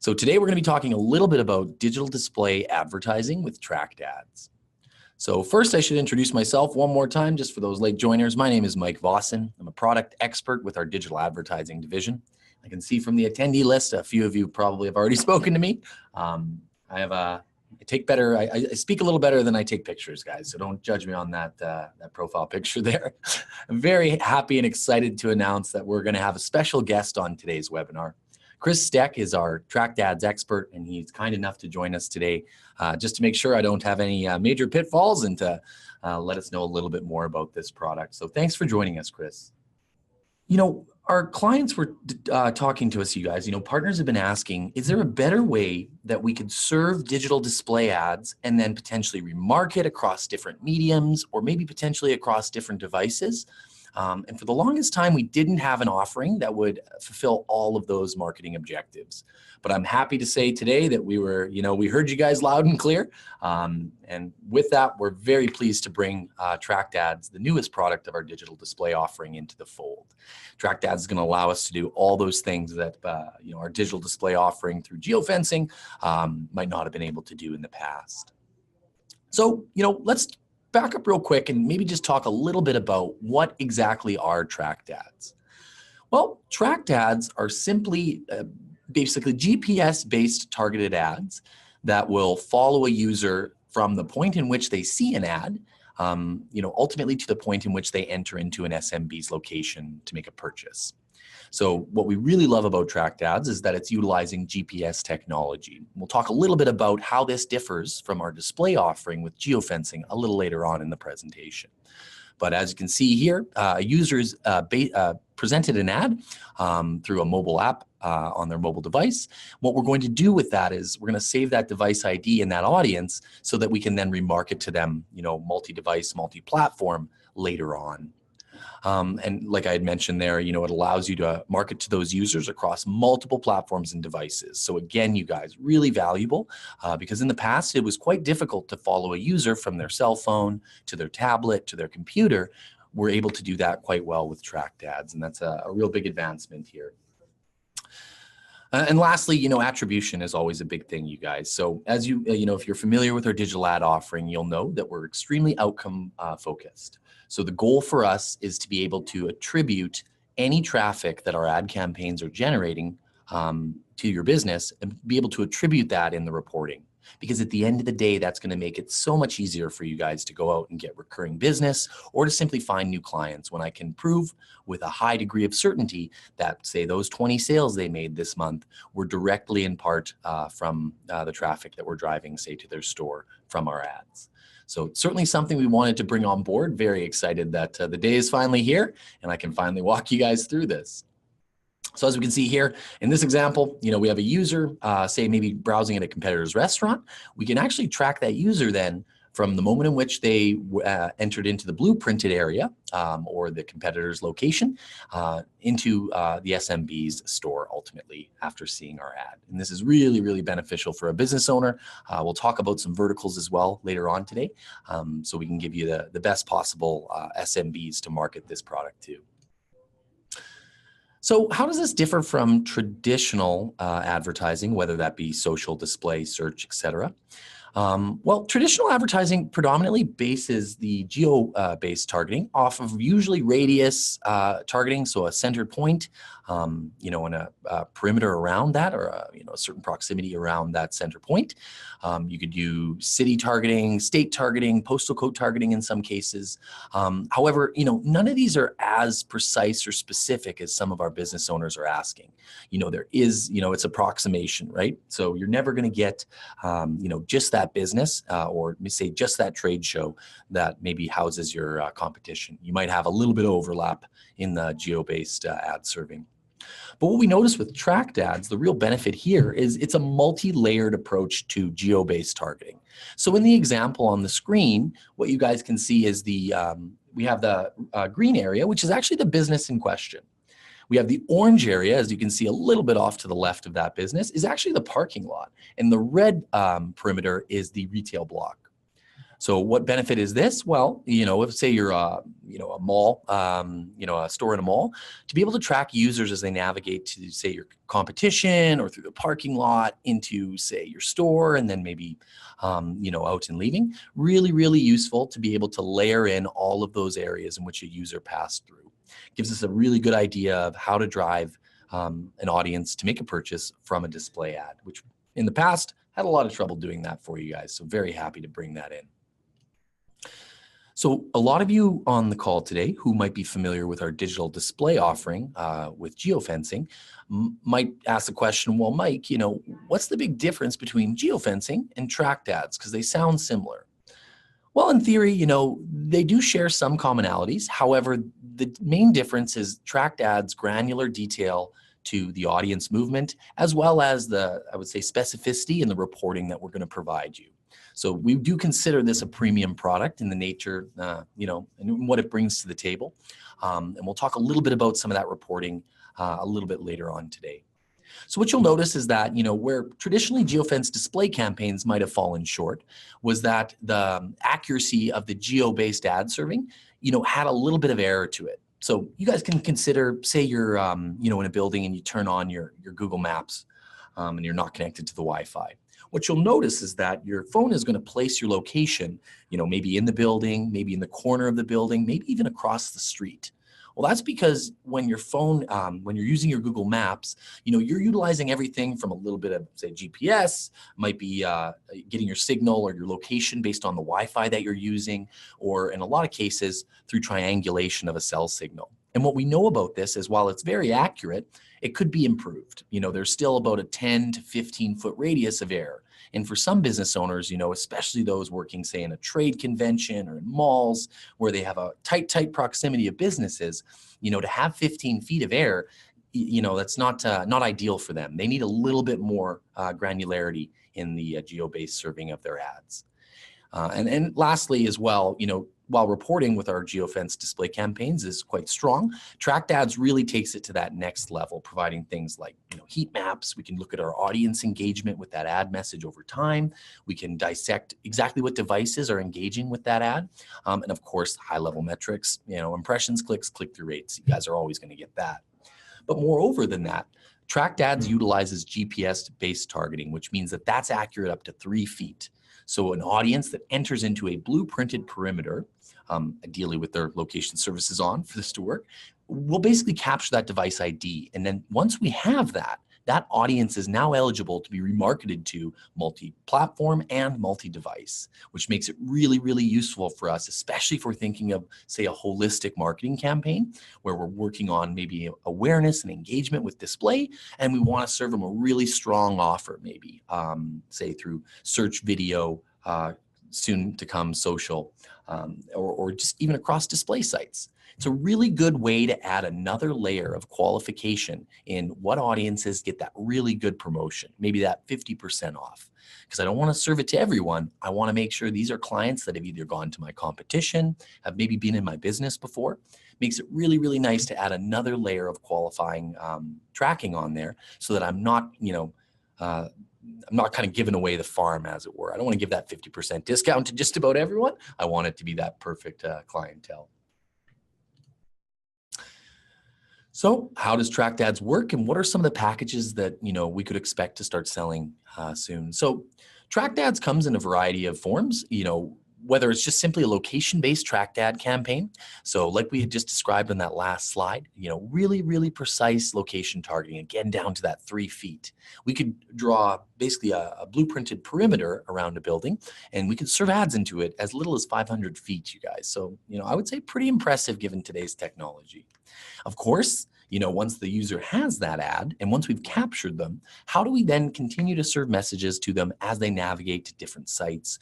So today we're going to be talking a little bit about digital display advertising with Tract Ads. So first I should introduce myself one more time just for those late joiners. My name is Mike Vossen. I'm a product expert with our digital advertising division. I can see from the attendee list, a few of you probably have already spoken to me. I speak a little better than I take pictures, guys. So don't judge me on that profile picture there. I'm very happy and excited to announce that we're going to have a special guest on today's webinar. Chris Steck is our Tract Ads expert, and he's kind enough to join us today just to make sure I don't have any major pitfalls and to let us know a little bit more about this product. So thanks for joining us, Chris. You know, our clients were talking to us, you guys, partners have been asking, is there a better way that we could serve digital display ads and then potentially remarket across different mediums or maybe potentially across different devices? And for the longest time, we didn't have an offering that would fulfill all of those marketing objectives. But I'm happy to say today that we heard you guys loud and clear. And with that, we're very pleased to bring Tract Ads, the newest product of our digital display offering, into the fold. Tract Ads is going to allow us to do all those things that our digital display offering through geofencing might not have been able to do in the past. So, let's back up real quick and maybe just talk a little bit about what exactly are Tract Ads. Well, Tract Ads are simply basically GPS-based targeted ads that will follow a user from the point in which they see an ad, ultimately to the point in which they enter into an SMB's location to make a purchase. So what we really love about Tract Ads is that it's utilizing GPS technology. We'll talk a little bit about how this differs from our display offering with geofencing a little later on in the presentation. But as you can see here, a user is presented an ad through a mobile app on their mobile device. What we're going to do with that is we're going to save that device ID in that audience so that we can then remarket to them, multi-device, multi-platform later on. And like I had mentioned there, it allows you to market to those users across multiple platforms and devices. So again, you guys, really valuable because in the past, it was quite difficult to follow a user from their cell phone to their tablet to their computer. We're able to do that quite well with Tract Ads, and that's a real big advancement here. And lastly, attribution is always a big thing, you guys. So as if you're familiar with our digital ad offering, you'll know that we're extremely outcome focused. So the goal for us is to be able to attribute any traffic that our ad campaigns are generating to your business and be able to attribute that in the reporting. Because at the end of the day, that's going to make it so much easier for you guys to go out and get recurring business or to simply find new clients when I can prove with a high degree of certainty that, say, those 20 sales they made this month were directly in part from the traffic that we're driving, say, to their store from our ads. So certainly something we wanted to bring on board. Very excited that the day is finally here and I can finally walk you guys through this. So as we can see here in this example, we have a user, say maybe browsing at a competitor's restaurant. We can actually track that user then from the moment in which they entered into the blueprinted area or the competitor's location into the SMB's store ultimately after seeing our ad. And this is really, really beneficial for a business owner. We'll talk about some verticals as well later on today so we can give you the best possible SMBs to market this product to. So how does this differ from traditional advertising, whether that be social, display, search, etc.? Well, traditional advertising predominantly bases the geo-based targeting off of usually radius targeting, so a centered point, and a perimeter around that, or a certain proximity around that center point. You could do city targeting, state targeting, postal code targeting in some cases. However, none of these are as precise or specific as some of our business owners are asking. There is, it's approximation, right? So you're never going to get, just that business or say just that trade show that maybe houses your competition. You might have a little bit of overlap in the geo-based ad serving. But what we notice with Tract Ads, the real benefit here is it's a multi-layered approach to geo-based targeting. So in the example on the screen, what you guys can see is we have the green area, which is actually the business in question. We have the orange area, as you can see a little bit off to the left of that business, is actually the parking lot. And the red perimeter is the retail block. So what benefit is this? Well, if say you're a mall, a store in a mall, to be able to track users as they navigate to say your competition or through the parking lot into say your store, and then maybe, out and leaving, really, really useful to be able to layer in all of those areas in which a user passed through. Gives us a really good idea of how to drive an audience to make a purchase from a display ad, which in the past had a lot of trouble doing that for you guys. So very happy to bring that in. So a lot of you on the call today who might be familiar with our digital display offering with geofencing might ask the question, well, Mike, what's the big difference between geofencing and tract ads? Because they sound similar. Well, in theory, they do share some commonalities. However, the main difference is tract ads granular detail to the audience movement, as well as the, I would say, specificity in the reporting that we're going to provide you. So we do consider this a premium product in the nature, and what it brings to the table. And we'll talk a little bit about some of that reporting a little bit later on today. So what you'll notice is that, where traditionally geofence display campaigns might have fallen short was that the accuracy of the geo-based ad serving, had a little bit of error to it. So you guys can consider, say you're, in a building and you turn on your Google Maps and you're not connected to the Wi-Fi. What you'll notice is that your phone is going to place your location, maybe in the building, maybe in the corner of the building, maybe even across the street. Well, that's because when your phone, when you're using your Google Maps, you're utilizing everything from a little bit of, say, GPS, might be getting your signal or your location based on the Wi-Fi that you're using, or in a lot of cases through triangulation of a cell signal. And what we know about this is while it's very accurate, it could be improved. There's still about a 10 to 15 foot radius of error. And for some business owners, especially those working, say, in a trade convention or in malls where they have a tight proximity of businesses, to have 15 feet of error, that's not ideal for them. They need a little bit more granularity in the geo-based serving of their ads. And lastly, as well, while reporting with our geofence display campaigns is quite strong, TractAds really takes it to that next level, providing things like heat maps. We can look at our audience engagement with that ad message over time. We can dissect exactly what devices are engaging with that ad, and of course, high-level metrics. Impressions, clicks, click-through rates. You guys are always going to get that. But moreover than that, TractAds utilizes GPS-based targeting, which means that that's accurate up to 3 feet. So an audience that enters into a blueprinted perimeter, ideally with their location services on for this to work, will basically capture that device ID. And then once we have that, that audience is now eligible to be remarketed to multi-platform and multi-device, which makes it really, really useful for us, especially if we're thinking of, say, a holistic marketing campaign where we're working on maybe awareness and engagement with display, and we want to serve them a really strong offer, maybe, say, through search video, soon to come social, or just even across display sites. It's a really good way to add another layer of qualification in what audiences get that really good promotion, maybe that 50% off. Because I don't want to serve it to everyone. I want to make sure these are clients that have either gone to my competition, have maybe been in my business before. Makes it really, really nice to add another layer of qualifying tracking on there so that I'm not, I'm not kind of giving away the farm, as it were. I don't want to give that 50% discount to just about everyone. I want it to be that perfect clientele. So how does TractAds work, and what are some of the packages that we could expect to start selling soon? So TractAds comes in a variety of forms, whether it's just simply a location-based tract ad campaign. So like we had just described on that last slide, really, really precise location targeting, again, down to that 3 feet. We could draw basically a blueprinted perimeter around a building, and we could serve ads into it as little as 500 feet, you guys. So, I would say pretty impressive given today's technology. Of course, once the user has that ad and once we've captured them, how do we then continue to serve messages to them as they navigate to different sites,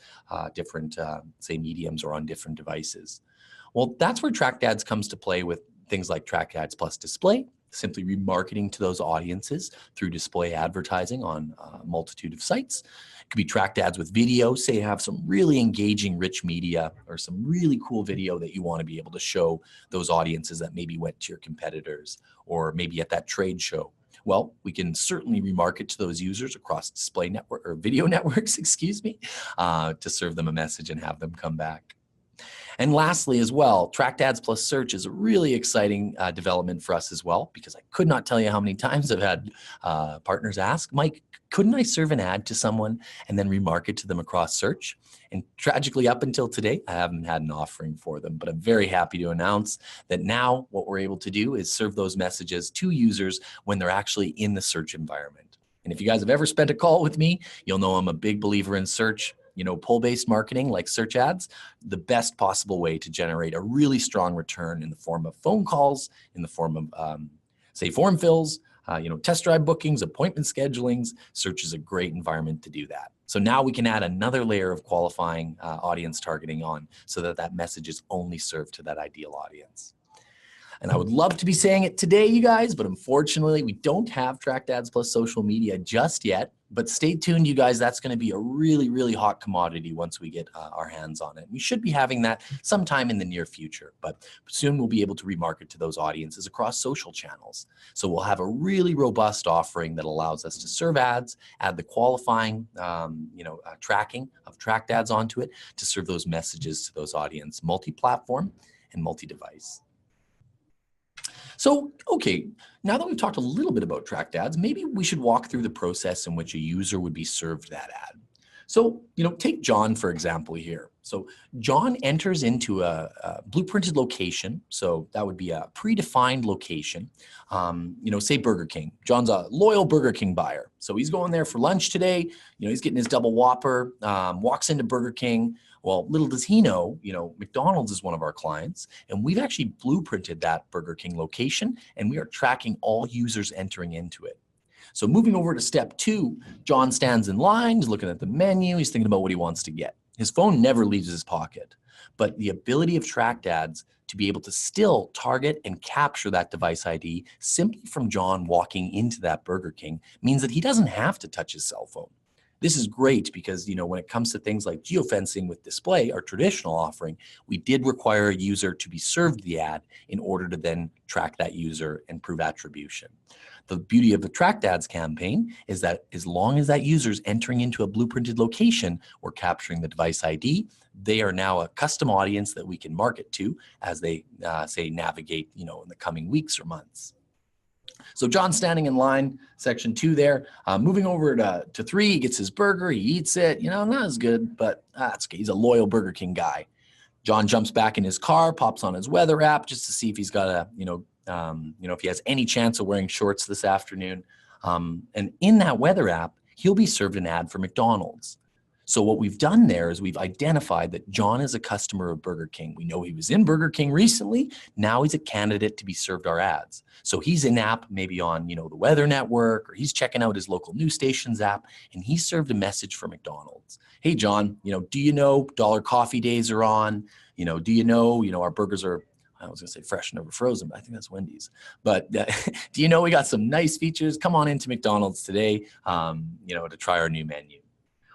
different, say, mediums or on different devices? Well, that's where TractAds comes to play with things like TractAds plus display, simply remarketing to those audiences through display advertising on a multitude of sites. It could be tract ads with video, say you have some really engaging rich media or some really cool video that you want to be able to show those audiences that maybe went to your competitors or maybe at that trade show Well, we can certainly remarket to those users across display network or video networks, excuse me, to serve them a message and have them come back. And lastly as well, Tract Ads plus search is a really exciting development for us as well, because I could not tell you how many times I've had partners ask, Mike, couldn't I serve an ad to someone and then remarket to them across search? And tragically, up until today, I haven't had an offering for them, but I'm very happy to announce that now what we're able to do is serve those messages to users when they're actually in the search environment. And if you guys have ever spent a call with me, you'll know I'm a big believer in search. You know, pull-based marketing like search ads, the best possible way to generate a really strong return in the form of phone calls, in the form of, say, form fills, test drive bookings, appointment schedulings. Search is a great environment to do that. So now we can add another layer of qualifying audience targeting on so that that message is only served to that ideal audience. And I would love to be saying it today, you guys, but unfortunately, we don't have Tract Ads plus social media just yet. But stay tuned, you guys. That's going to be a really, really hot commodity once we get our hands on it. We should be having that sometime in the near future, but soon we'll be able to remarket to those audiences across social channels. So we'll have a really robust offering that allows us to serve ads, add the qualifying, tracking of Tract Ads onto it to serve those messages to those audience, multi-platform and multi-device. So, okay, now that we've talked a little bit about Tract Ads, maybe we should walk through the process in which a user would be served that ad. So, take John, for example, here. So John enters into a blueprinted location. So that would be a predefined location, say Burger King. John's a loyal Burger King buyer. So he's going there for lunch today. He's getting his double Whopper, walks into Burger King. Well, little does he know, McDonald's is one of our clients, and we've actually blueprinted that Burger King location, and we are tracking all users entering into it. So moving over to step 2, John stands in line, he's looking at the menu, he's thinking about what he wants to get. His phone never leaves his pocket, but the ability of Tract Ads to be able to still target and capture that device ID simply from John walking into that Burger King means that he doesn't have to touch his cell phone. This is great because, when it comes to things like geofencing with display, our traditional offering, we did require a user to be served the ad in order to then track that user and prove attribution. The beauty of the Tract Ads campaign is that as long as that user is entering into a blueprinted location, we're capturing the device ID. They are now a custom audience that we can market to as they, navigate, in the coming weeks or months. So John's standing in line, section 2 there, moving over to 3, he gets his burger, he eats it, not as good, but that's okay. He's a loyal Burger King guy. John jumps back in his car, pops on his weather app just to see if he's got if he has any chance of wearing shorts this afternoon. And in that weather app, he'll be served an ad for McDonald's. So what we've done there is we've identified that John is a customer of Burger King. We know he was in Burger King recently. Now he's a candidate to be served our ads. So he's in app maybe on, the Weather Network, or he's checking out his local news stations app, and he served a message for McDonald's. Hey, John, do you know dollar coffee days are on? Do you know, our burgers are, I was going to say fresh, never frozen, but I think that's Wendy's. But do you know we got some nice features? Come on into McDonald's today, to try our new menu.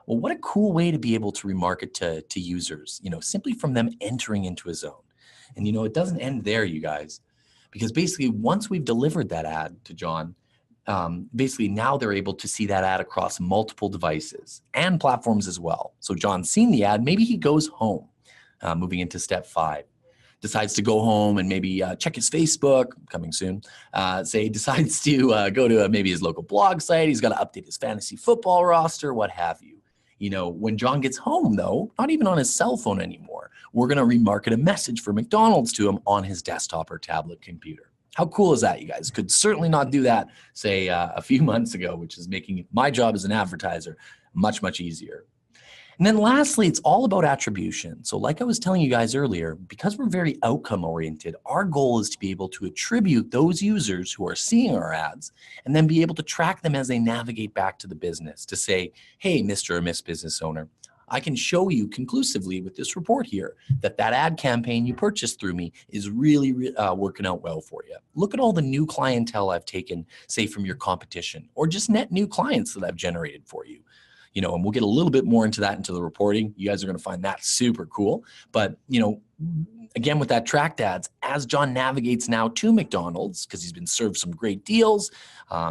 Well, what a cool way to be able to remarket to users, simply from them entering into a zone. And, it doesn't end there, you guys, because basically once we've delivered that ad to John, basically now they're able to see that ad across multiple devices and platforms as well. So John's seen the ad, maybe he goes home, moving into step 5. Decides to go home and maybe check his Facebook, coming soon, decides to go to maybe his local blog site. He's got to update his fantasy football roster, what have you. When John gets home, though, not even on his cell phone anymore, we're going to remarket a message for McDonald's to him on his desktop or tablet computer. How cool is that, you guys? Could certainly not do that, say, a few months ago, which is making my job as an advertiser much, much easier. And then lastly, it's all about attribution. So like I was telling you guys earlier, because we're very outcome oriented, our goal is to be able to attribute those users who are seeing our ads and then be able to track them as they navigate back to the business to say, hey, Mr. or Miss Business Owner, I can show you conclusively with this report here that ad campaign you purchased through me is really working out well for you. Look at all the new clientele I've taken, say, from your competition, or just net new clients that I've generated for you. and we'll get a little bit more into that into the reporting. You guys are going to find that super cool. But, again, with that Tract Ads, as John navigates now to McDonald's, because he's been served some great deals,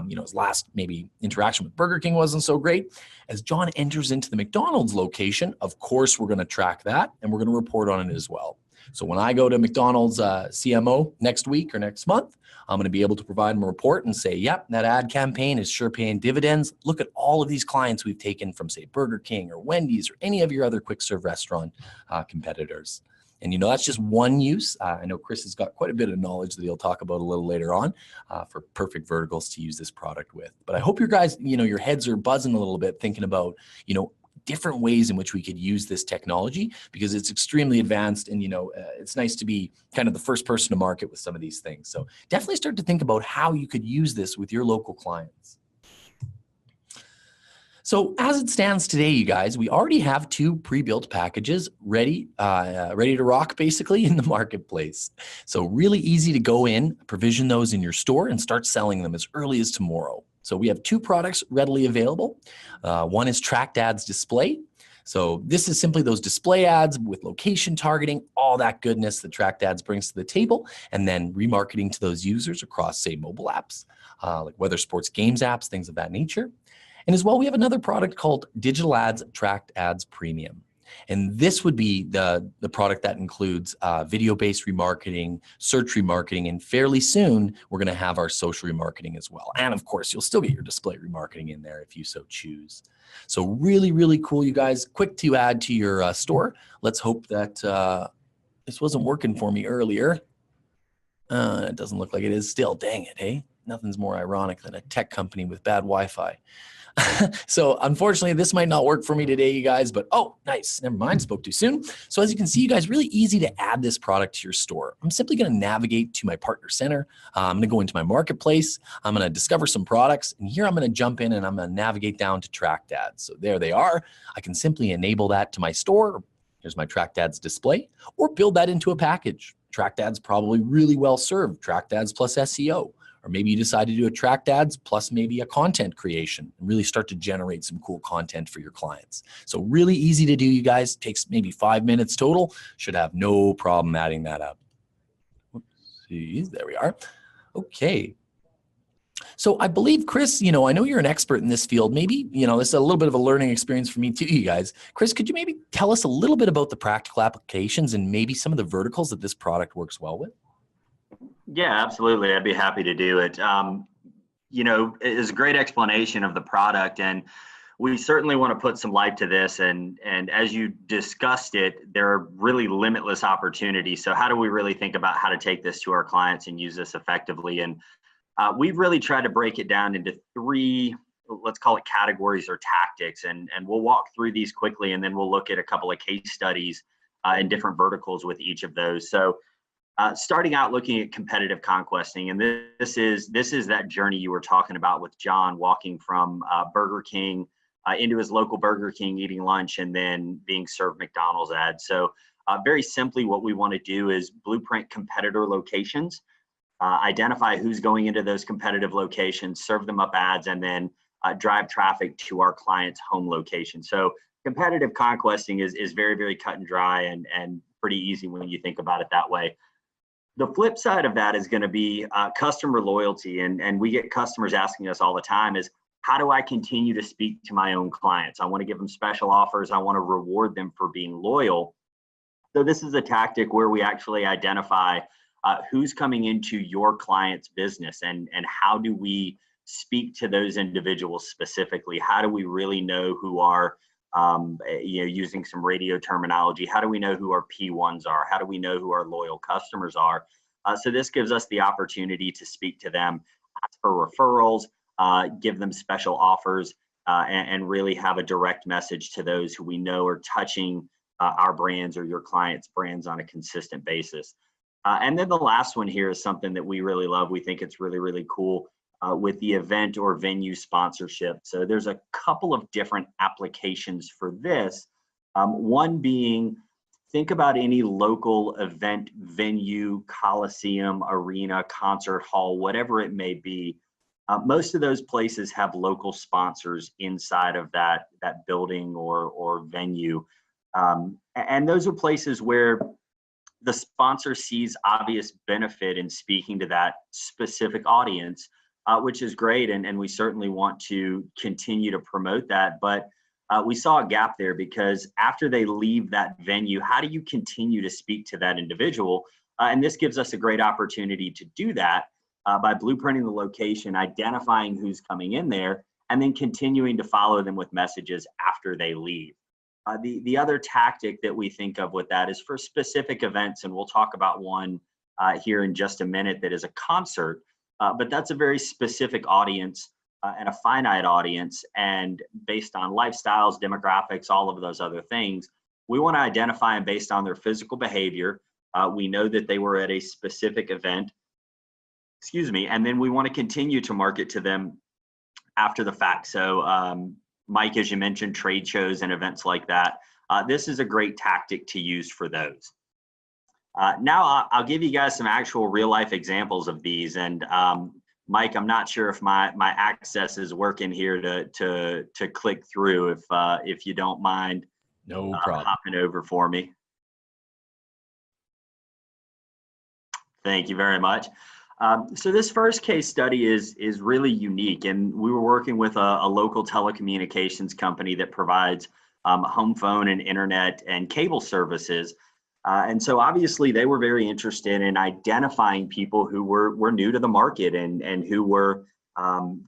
his last maybe interaction with Burger King wasn't so great. As John enters into the McDonald's location, of course, we're going to track that and we're going to report on it as well. So when I go to McDonald's CMO next week or next month, I'm going to be able to provide them a report and say, yep, that ad campaign is sure paying dividends. Look at all of these clients we've taken from, say, Burger King or Wendy's or any of your other quick serve restaurant competitors. And, that's just one use. I know Chris has got quite a bit of knowledge that he'll talk about a little later on for perfect verticals to use this product with. But I hope your guys, your heads are buzzing a little bit thinking about, different ways in which we could use this technology, because it's extremely advanced and, it's nice to be kind of the first person to market with some of these things. So definitely start to think about how you could use this with your local clients. So as it stands today, you guys, we already have 2 pre-built packages ready to rock basically in the marketplace. So really easy to go in, provision those in your store and start selling them as early as tomorrow. So we have 2 products readily available. One is Tract Ads Display. So this is simply those display ads with location targeting, all that goodness that Tract Ads brings to the table, and then remarketing to those users across, say, mobile apps, like weather, sports, games apps, things of that nature. And as well, we have another product called Digital Ads Tract Ads Premium. And this would be the product that includes video-based remarketing, search remarketing, and fairly soon, we're going to have our social remarketing as well. And of course, you'll still get your display remarketing in there if you so choose. So really, really cool, you guys. Quick to add to your store. Let's hope that this wasn't working for me earlier. It doesn't look like it is still. Dang it, hey? Nothing's more ironic than a tech company with bad Wi-Fi. So unfortunately, this might not work for me today, you guys, but oh, nice. Never mind, spoke too soon. So as you can see, you guys, really easy to add this product to your store. I'm simply going to navigate to my partner center. I'm going to go into my marketplace. I'm going to discover some products. And here I'm going to jump in and I'm going to navigate down to Tract Ads. So there they are. I can simply enable that to my store. Here's my Tract Ads display, or build that into a package. Tract Ads probably really well served. Tract Ads plus SEO. Or maybe you decide to do a Tract Ads plus maybe a content creation and really start to generate some cool content for your clients. So really easy to do, you guys. Takes maybe 5 minutes total. Should have no problem adding that up. Oopsies, there we are. Okay. So I believe, Chris, I know you're an expert in this field. Maybe, this is a little bit of a learning experience for me too, you guys. Chris, could you maybe tell us a little bit about the practical applications and maybe some of the verticals that this product works well with? Yeah, absolutely. I'd be happy to do it. It's a great explanation of the product, and we certainly want to put some life to this. And as you discussed it, there are really limitless opportunities. So how do we really think about how to take this to our clients and use this effectively? And we've really tried to break it down into 3, let's call it categories or tactics. And we'll walk through these quickly, and then we'll look at a couple of case studies in different verticals with each of those. So starting out looking at competitive conquesting, and this is that journey you were talking about with John, walking from Burger King into his local Burger King, eating lunch, and then being served McDonald's ads. So very simply, what we want to do is blueprint competitor locations, identify who's going into those competitive locations, serve them up ads, and then drive traffic to our client's home location. So competitive conquesting is very, very cut and dry and pretty easy when you think about it that way. The flip side of that is going to be customer loyalty. And we get customers asking us all the time is, how do I continue to speak to my own clients? I want to give them special offers. I want to reward them for being loyal. So this is a tactic where we actually identify who's coming into your client's business and how do we speak to those individuals specifically? How do we really know who are using some radio terminology, how do we know who our P1s are? How do we know who our loyal customers are? So this gives us the opportunity to speak to them, ask for referrals, give them special offers, and really have a direct message to those who we know are touching our brands or your clients' brands on a consistent basis. And then the last one here is something that we really love. We think it's really, really cool. With the event or venue sponsorship. So there's a couple of different applications for this. One being, think about any local event, venue, coliseum, arena, concert hall, whatever it may be. Most of those places have local sponsors inside of that building or venue. And those are places where the sponsor sees obvious benefit in speaking to that specific audience, which is great. And we certainly want to continue to promote that. But we saw a gap there because after they leave that venue, how do you continue to speak to that individual? And this gives us a great opportunity to do that by blueprinting the location, identifying who's coming in there, and then continuing to follow them with messages after they leave. The other tactic that we think of with that is for specific events, and we'll talk about one here in just a minute that is a concert, but that's a very specific audience and a finite audience, and based on lifestyles, demographics, all of those other things, we want to identify them based on their physical behavior. We know that they were at a specific event, and then we want to continue to market to them after the fact. So Mike, as you mentioned, trade shows and events like that, this is a great tactic to use for those. Now I'll give you guys some actual real life examples of these. And Mike, I'm not sure if my access is working here to click through. If you don't mind, no problem, hopping over for me. Thank you very much. So this first case study is really unique, and we were working with a local telecommunications company that provides home phone and internet and cable services. And so obviously they were very interested in identifying people who were new to the market and who were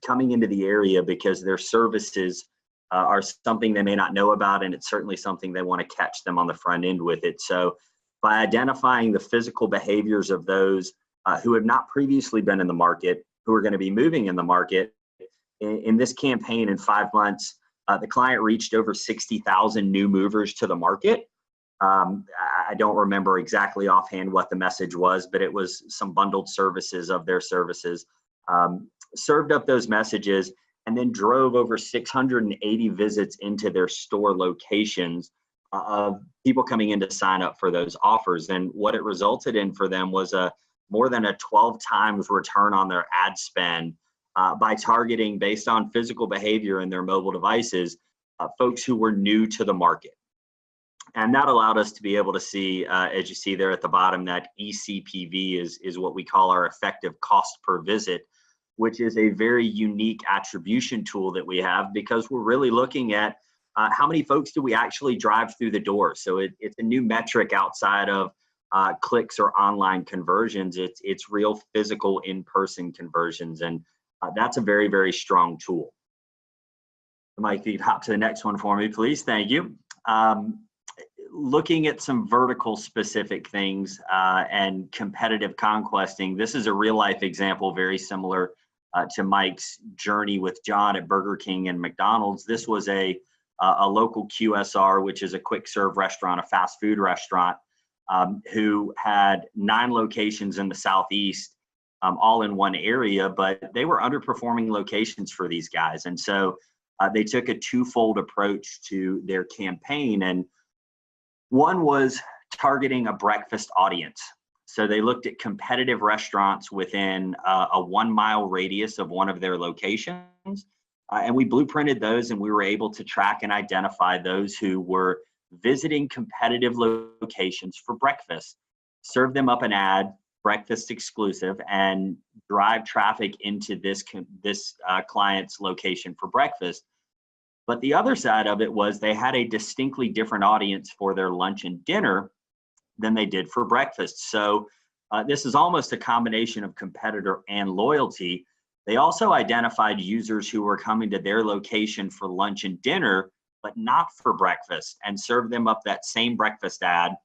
coming into the area because their services are something they may not know about, and it's certainly something they want to catch them on the front end with it. So by identifying the physical behaviors of those who have not previously been in the market, who are going to be moving in the market, in this campaign in 5 months, the client reached over 60,000 new movers to the market. I don't remember exactly offhand what the message was, but it was some bundled services of their services, served up those messages, and then drove over 680 visits into their store locations of people coming in to sign up for those offers. And what it resulted in for them was more than a 12 times return on their ad spend by targeting based on physical behavior in their mobile devices, folks who were new to the market. And that allowed us to be able to see, as you see there at the bottom, that ECPV is what we call our effective cost per visit, which is a very unique attribution tool that we have because we're really looking at how many folks do we actually drive through the door. So it's a new metric outside of clicks or online conversions. It's real physical in-person conversions, and that's a very, very strong tool. Mike, if you hop to the next one for me, please. Thank you. Looking at some vertical specific things and competitive conquesting, this is a real life example very similar to Mike's journey with John at Burger King and McDonald's. This was a local QSR, which is a quick serve restaurant, a fast food restaurant, who had 9 locations in the Southeast, all in one area, but they were underperforming locations for these guys. And so they took a twofold approach to their campaign. And one was targeting a breakfast audience. So they looked at competitive restaurants within a 1 mile radius of one of their locations. And we blueprinted those, and we were able to track and identify those who were visiting competitive locations for breakfast, serve them up an ad, breakfast exclusive, and drive traffic into this client's location for breakfast. But the other side of it was they had a distinctly different audience for their lunch and dinner than they did for breakfast. So this is almost a combination of competitor and loyalty. They also identified users who were coming to their location for lunch and dinner, but not for breakfast, and served them up that same breakfast ad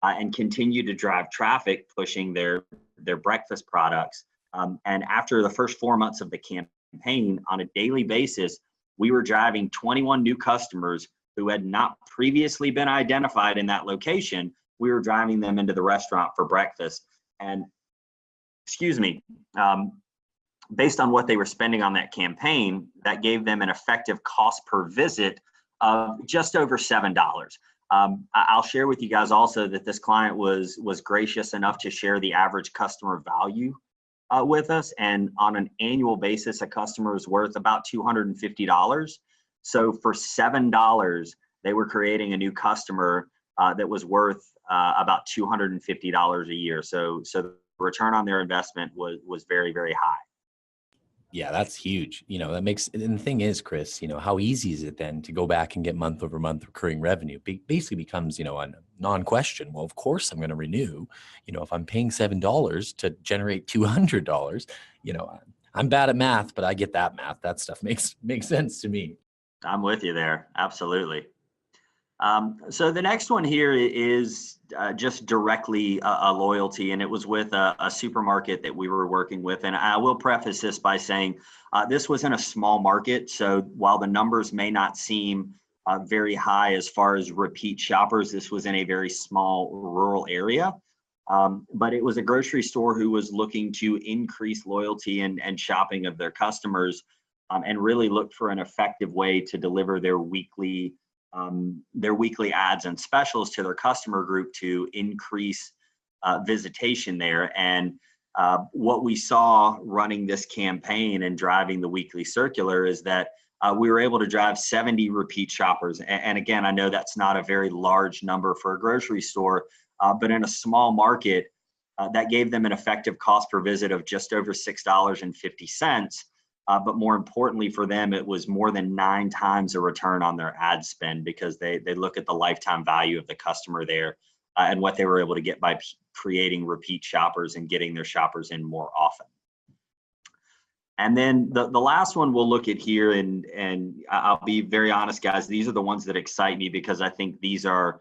and continue to drive traffic, pushing their breakfast products. And after the first 4 months of the campaign, on a daily basis, we were driving 21 new customers who had not previously been identified in that location. We were driving them into the restaurant for breakfast. And based on what they were spending on that campaign, that gave them an effective cost per visit of just over $7. I'll share with you guys also that this client was gracious enough to share the average customer value with us, and on an annual basis, a customer is worth about $250. So for $7, they were creating a new customer that was worth about $250 a year. So the return on their investment was very, very high. Yeah, that's huge. That makes, and the thing is, Chris, how easy is it then to go back and get month over month recurring revenue? Basically becomes, a non-question. Well, of course I'm going to renew. If I'm paying $7 to generate $200, I'm bad at math, but I get that math. That stuff makes sense to me. I'm with you there. Absolutely. So the next one here is just directly a loyalty, and it was with a supermarket that we were working with. And I will preface this by saying this was in a small market. So while the numbers may not seem very high as far as repeat shoppers, this was in a very small rural area. But it was a grocery store who was looking to increase loyalty and shopping of their customers, and really look for an effective way to deliver their weekly ads and specials to their customer group to increase visitation there. And what we saw running this campaign and driving the weekly circular is that we were able to drive 70 repeat shoppers. And again, I know that's not a very large number for a grocery store, but in a small market, that gave them an effective cost per visit of just over $6.50. But more importantly for them, it was more than 9 times a return on their ad spend, because they look at the lifetime value of the customer there and what they were able to get by creating repeat shoppers and getting their shoppers in more often. And then the last one we'll look at here, and I'll be very honest, guys, these are the ones that excite me, because I think these are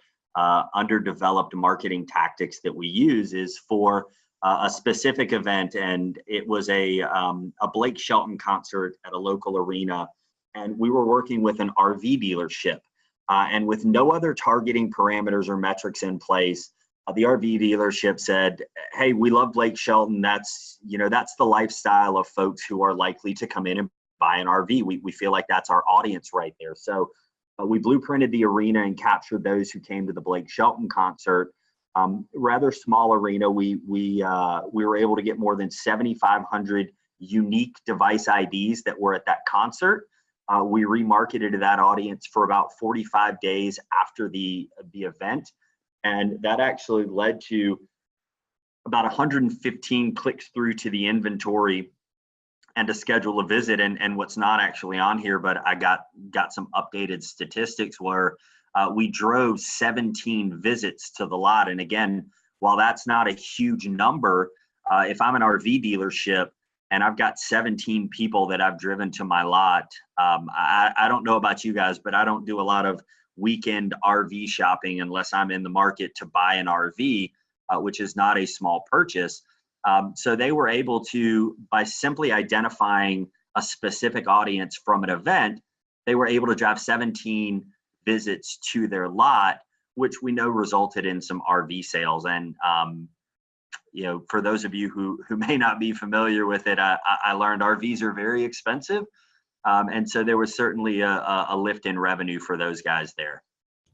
underdeveloped marketing tactics that we use, is for a specific event. And it was a Blake Shelton concert at a local arena. And we were working with an RV dealership, and with no other targeting parameters or metrics in place, the RV dealership said, hey, we love Blake Shelton. That's the lifestyle of folks who are likely to come in and buy an RV. We feel like that's our audience right there. So we blueprinted the arena and captured those who came to the Blake Shelton concert. Rather small arena. We were able to get more than 7,500 unique device IDs that were at that concert. We remarketed to that audience for about 45 days after the event, and that actually led to about 115 clicks through to the inventory and to schedule a visit. And what's not actually on here, but I got some updated statistics where we drove 17 visits to the lot. And again, while that's not a huge number, if I'm an RV dealership and I've got 17 people that I've driven to my lot, I don't know about you guys, but I don't do a lot of weekend RV shopping unless I'm in the market to buy an RV, which is not a small purchase. So they were able to, by simply identifying a specific audience from an event, they were able to drive 17 visits to their lot, which we know resulted in some RV sales. And for those of you who may not be familiar with it, I learned RVs are very expensive, and so there was certainly a lift in revenue for those guys there.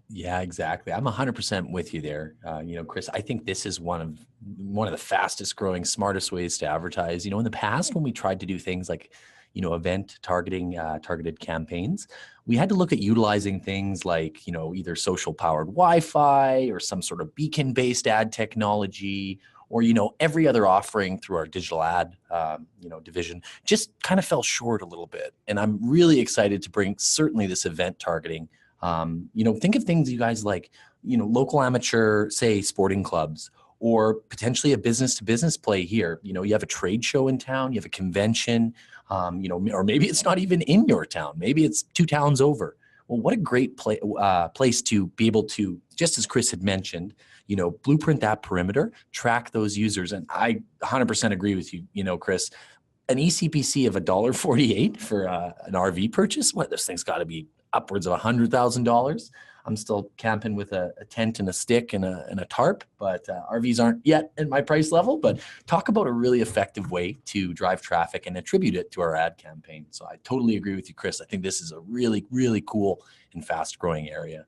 Yeah, exactly. I'm 100% with you there. Chris, I think this is one of the fastest growing, smartest ways to advertise. In the past, when we tried to do things like event targeting, targeted campaigns, we had to look at utilizing things like, either social powered Wi-Fi or some sort of beacon based ad technology, or, every other offering through our digital ad, division just kind of fell short a little bit. And I'm really excited to bring certainly this event targeting. Think of things you guys like, local amateur, say sporting clubs, or potentially a business to business play here. You have a trade show in town, you have a convention, or maybe it's not even in your town. Maybe it's 2 towns over. Well, what a great place to be able to, just as Chris had mentioned, blueprint that perimeter, track those users. And I 100% agree with you, Chris. An ECPC of $1.48 for an RV purchase, this thing's got to be upwards of $100,000. I'm still camping with a tent and a stick and a tarp, but RVs aren't yet at my price level. But talk about a really effective way to drive traffic and attribute it to our ad campaign. So I totally agree with you, Chris. I think this is a really, really cool and fast growing area.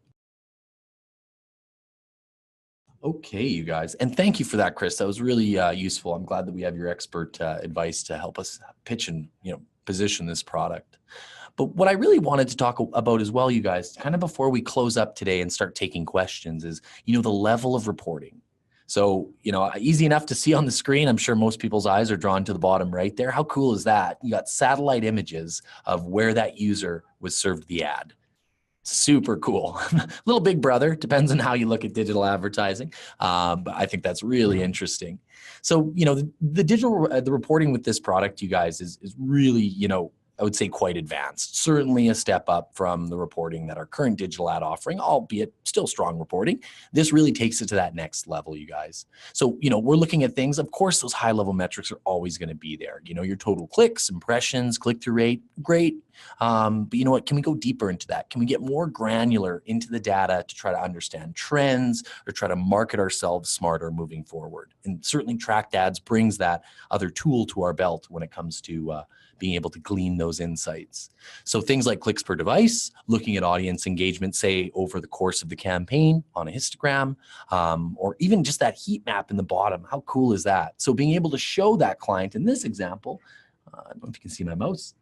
Okay, you guys. And thank you for that, Chris. That was really useful. I'm glad that we have your expert advice to help us pitch and, position this product. But what I really wanted to talk about as well, you guys, kind of before we close up today and start taking questions is, the level of reporting. So, easy enough to see on the screen. I'm sure most people's eyes are drawn to the bottom right there. How cool is that? You got satellite images of where that user was served the ad. Super cool. Little big brother, depends on how you look at digital advertising. But I think that's really interesting. So, the digital, the reporting with this product, you guys, is really, I would say quite advanced. Certainly a step up from the reporting that our current digital ad offering, albeit still strong reporting. This really takes it to that next level, you guys. So, we're looking at things, of course, those high level metrics are always going to be there. Your total clicks, impressions, click-through rate, great. But you know what, can we go deeper into that? Can we get more granular into the data to try to understand trends or try to market ourselves smarter moving forward? And certainly Tract Ads brings that other tool to our belt when it comes to being able to glean those insights. So things like clicks per device, looking at audience engagement, say over the course of the campaign on a histogram, or even just that heat map in the bottom. How cool is that? So being able to show that client in this example, I don't know if you can see my mouse.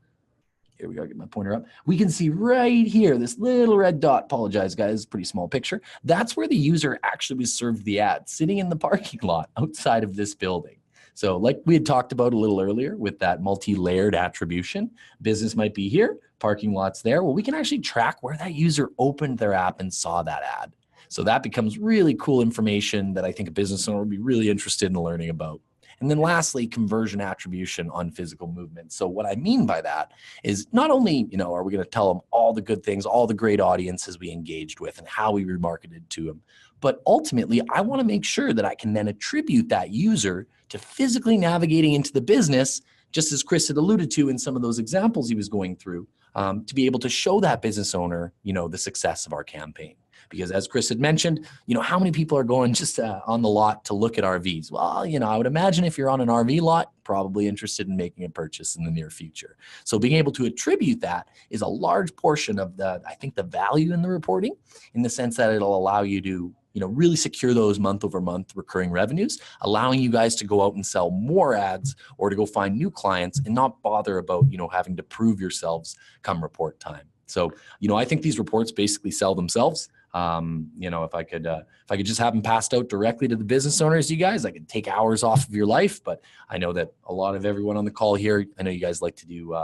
Here we go, get my pointer up. We can see right here, this little red dot, apologize guys, pretty small picture. That's where the user actually was served the ad, sitting in the parking lot outside of this building. So like we had talked about a little earlier with that multi-layered attribution, business might be here, parking lot's there. Well, we can actually track where that user opened their app and saw that ad. So that becomes really cool information that I think a business owner would be really interested in learning about. And then lastly, conversion attribution on physical movement. So what I mean by that is not only, are we going to tell them all the good things, all the great audiences we engaged with and how we remarketed to them, but ultimately I want to make sure that I can then attribute that user to physically navigating into the business, just as Chris had alluded to in some of those examples he was going through, to be able to show that business owner, the success of our campaign. Because as Chris had mentioned, how many people are going just on the lot to look at RVs? Well, I would imagine if you're on an RV lot, probably interested in making a purchase in the near future. So being able to attribute that is a large portion of I think the value in the reporting, in the sense that it'll allow you to, really secure those month over month recurring revenues, allowing you guys to go out and sell more ads or to go find new clients and not bother about, having to prove yourselves come report time. So, I think these reports basically sell themselves. If I could just have them passed out directly to the business owners, you guys, I could take hours off of your life. But I know that a lot of everyone on the call here, I know you guys like to do,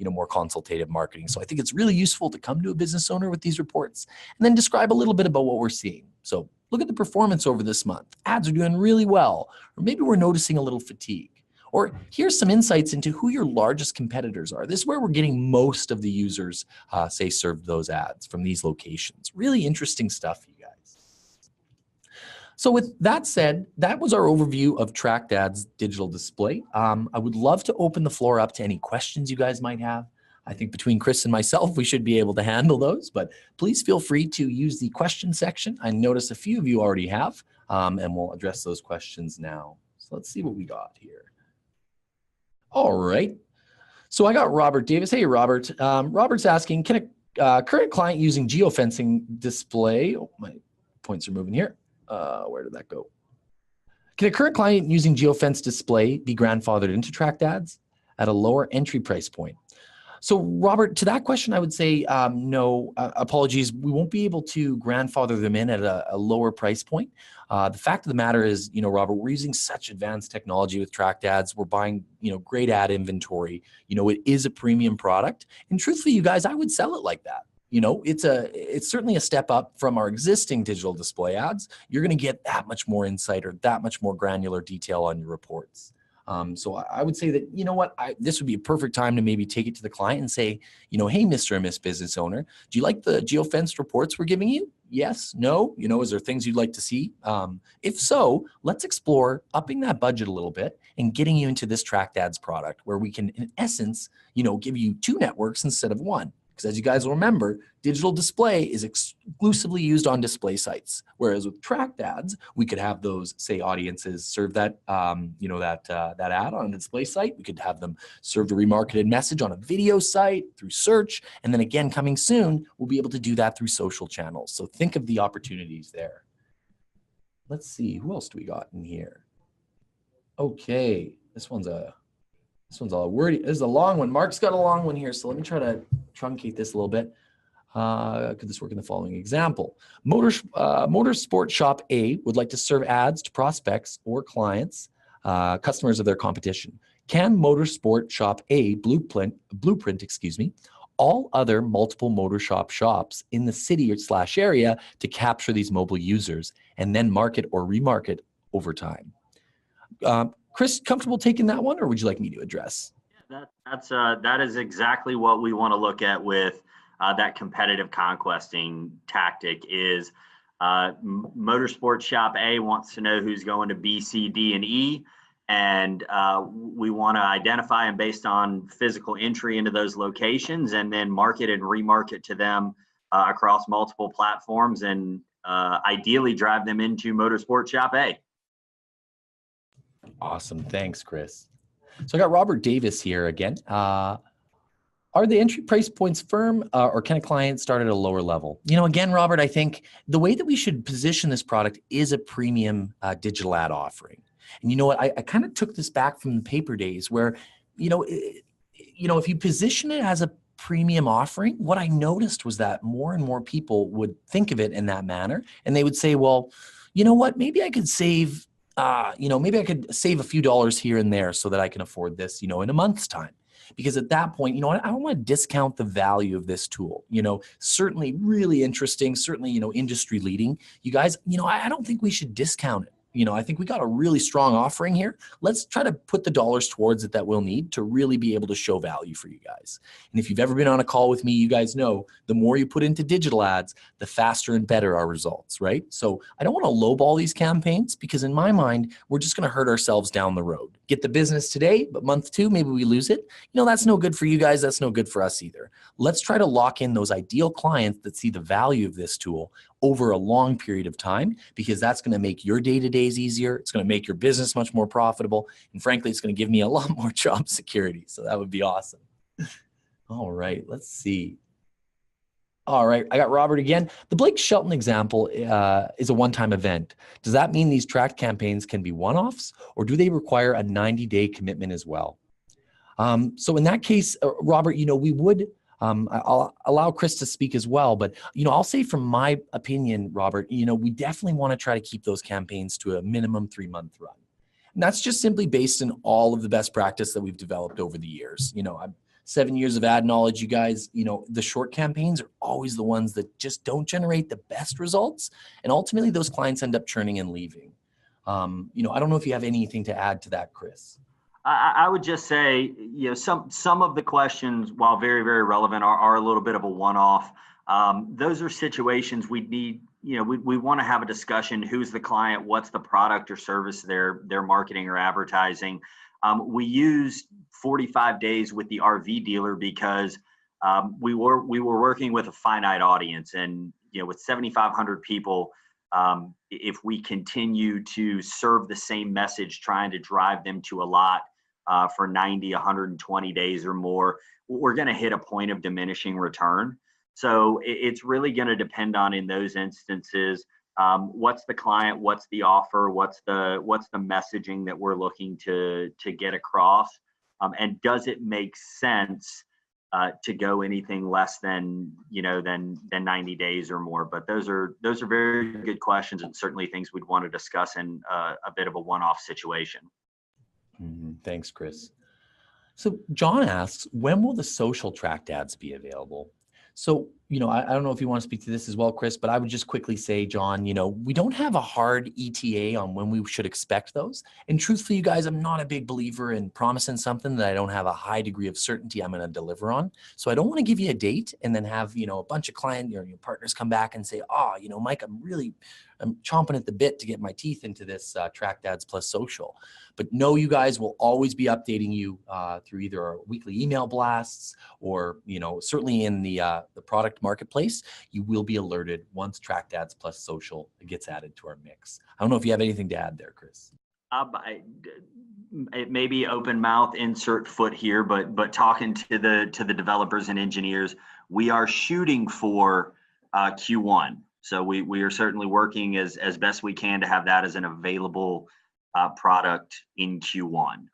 more consultative marketing. So I think it's really useful to come to a business owner with these reports and then describe a little bit about what we're seeing. So look at the performance over this month. Ads are doing really well, or maybe we're noticing a little fatigue. Or here's some insights into who your largest competitors are. This is where we're getting most of the users, say, served those ads from these locations. Really interesting stuff, you guys. So with that said, that was our overview of Tract Ads digital display. I would love to open the floor up to any questions you guys might have. I think between Chris and myself, we should be able to handle those, but please feel free to use the question section. I notice a few of you already have, and we'll address those questions now. So let's see what we got here. All right. So I got Robert Davis. Hey, Robert. Robert's asking, can a current client using geofencing display, oh, my points are moving here. Where did that go? Can a current client using geofence display be grandfathered into Tract Ads at a lower entry price point? So Robert, to that question, I would say no, apologies. We won't be able to grandfather them in at a lower price point. The fact of the matter is, Robert, we're using such advanced technology with Tract Ads. We're buying, great ad inventory. It is a premium product. And truthfully, you guys, I would sell it like that. It's certainly a step up from our existing digital display ads. You're going to get that much more insight or that much more granular detail on your reports. So I would say that, this would be a perfect time to maybe take it to the client and say, hey, Mr. and Miss Business Owner, do you like the geofenced reports we're giving you? Yes, no, is there things you'd like to see? If so, let's explore upping that budget a little bit and getting you into this Tract Ads product where we can, in essence, give you 2 networks instead of 1. Because as you guys will remember, digital display is exclusively used on display sites. Whereas with Tract Ads, we could have those, say, audiences serve that, that ad on a display site. We could have them serve a remarketed message on a video site through search. And then again, coming soon, we'll be able to do that through social channels. So think of the opportunities there. let's see, who else do we got in here? Okay, this one's all wordy. This is a long one. Mark's got a long one here, so let me try to truncate this a little bit. Could this work in the following example? Motorsport Shop A would like to serve ads to prospects or clients, customers of their competition. Can Motorsport Shop A blueprint, all other multiple motor shop shops in the city or / area to capture these mobile users and then market or remarket over time? Chris, comfortable taking that one, or would you like me to address? That is exactly what we want to look at with that competitive conquesting tactic. Is Motorsport Shop A wants to know who's going to B, C, D, and E, and we want to identify them based on physical entry into those locations, and then market and remarket to them across multiple platforms, and ideally drive them into Motorsport Shop A. Awesome. Thanks, Chris. So I got Robert Davis here again. Are the entry price points firm or can a client start at a lower level? Again, Robert, I think the way that we should position this product is a premium digital ad offering. And you know what? I kind of took this back from the paper days where, if you position it as a premium offering, what I noticed was that more and more people would think of it in that manner. And they would say, well, you know what? Maybe I could save maybe I could save a few dollars here and there so that I can afford this, in a month's time. Because at that point, I don't want to discount the value of this tool. Certainly really interesting, certainly, industry leading. You guys, I don't think we should discount it. I think we got a really strong offering here. Let's try to put the dollars towards it that we'll need to really be able to show value for you guys. And if you've ever been on a call with me, you guys know the more you put into digital ads, the faster and better our results, right? So I don't want to lowball these campaigns because in my mind, we're just going to hurt ourselves down the road. Get the business today, but month 2, maybe we lose it. That's no good for you guys. That's no good for us either. Let's try to lock in those ideal clients that see the value of this tool over a long period of time, because that's going to make your day-to-days easier. It's going to make your business much more profitable. And frankly, it's going to give me a lot more job security. So that would be awesome. All right, let's see. All right, I got Robert again. The Blake Shelton example is a one-time event. Does that mean these tracked campaigns can be one-offs, or do they require a 90-day commitment as well? So in that case, Robert, we would, I'll allow Chris to speak as well, but, I'll say from my opinion, Robert, we definitely want to try to keep those campaigns to a minimum 3-month run. And that's just simply based on all of the best practice that we've developed over the years. I'm 7 years of ad knowledge, you guys. The short campaigns are always the ones that just don't generate the best results. And ultimately those clients end up churning and leaving. I don't know if you have anything to add to that, Chris. I would just say, some of the questions, while very, very relevant, are a little bit of a one-off. Those are situations we need, we want to have a discussion. Who's the client? What's the product or service they're marketing or advertising? We used 45 days with the RV dealer because we were working with a finite audience, and with 7,500 people, if we continue to serve the same message, trying to drive them to a lot for 90, 120 days or more, we're going to hit a point of diminishing return. So it's really going to depend on, in those instances, what's the client, what's the offer, what's the messaging that we're looking to get across, and does it make sense to go anything less than 90 days or more. But those are very good questions, and certainly things we'd want to discuss in a bit of a one-off situation. Thanks, Chris. So John asks, when will the social tract ads be available? So, I don't know if you want to speak to this as well, Chris, but I would just quickly say, John, we don't have a hard ETA on when we should expect those. And truthfully, you guys, I'm not a big believer in promising something that I don't have a high degree of certainty I'm going to deliver on. So I don't want to give you a date and then have, a bunch of client or your partners come back and say, Mike, I'm chomping at the bit to get my teeth into this Tract Ads plus social. But no, you guys will always be updating you through either our weekly email blasts or, certainly in the product marketplace, you will be alerted once Tract Ads plus social gets added to our mix. I don't know if you have anything to add there, Chris. It may be open mouth, insert foot here, but talking to the developers and engineers, we are shooting for Q1. So we are certainly working as best we can to have that as an available product in Q1.